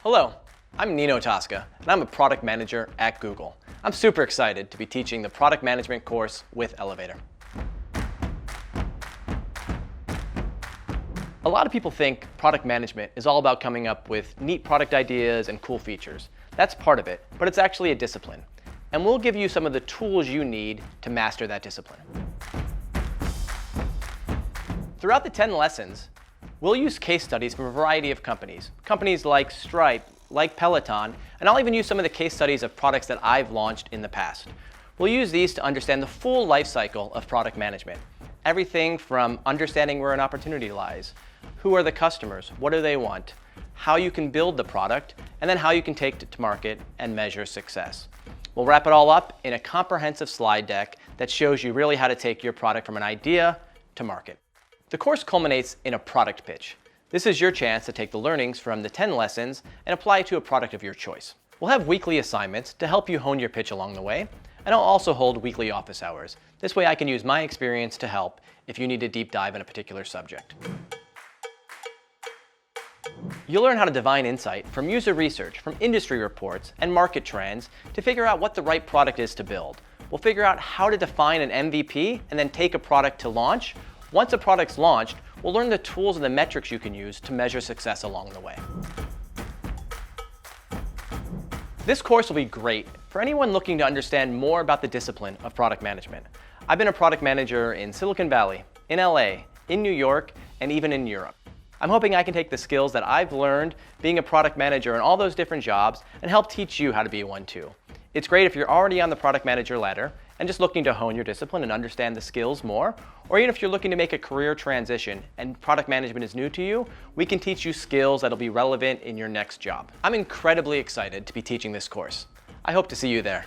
Hello, I'm Nino Tasca, and I'm a product manager at Google. I'm super excited to be teaching the product management course with ELVTR. A lot of people think product management is all about coming up with neat product ideas and cool features. That's part of it, but it's actually a discipline. And we'll give you some of the tools you need to master that discipline. Throughout the 10 lessons, we'll use case studies from a variety of companies. Companies like Stripe, like Peloton, and I'll even use some of the case studies of products that I've launched in the past. We'll use these to understand the full life cycle of product management. Everything from understanding where an opportunity lies, who are the customers, what do they want, how you can build the product, and then how you can take it to market and measure success. We'll wrap it all up in a comprehensive slide deck that shows you really how to take your product from an idea to market. The course culminates in a product pitch. This is your chance to take the learnings from the 10 lessons and apply it to a product of your choice. We'll have weekly assignments to help you hone your pitch along the way, and I'll also hold weekly office hours. This way I can use my experience to help if you need to deep dive in a particular subject. You'll learn how to divine insight from user research, from industry reports, and market trends to figure out what the right product is to build. We'll figure out how to define an MVP and then take a product to launch. Once a product's launched, we'll learn the tools and the metrics you can use to measure success along the way. This course will be great for anyone looking to understand more about the discipline of product management. I've been a product manager in Silicon Valley, in LA, in New York, and even in Europe. I'm hoping I can take the skills that I've learned being a product manager in all those different jobs and help teach you how to be one too. It's great if you're already on the product manager ladder and just looking to hone your discipline and understand the skills more, or even if you're looking to make a career transition and product management is new to you, we can teach you skills that'll be relevant in your next job. I'm incredibly excited to be teaching this course. I hope to see you there.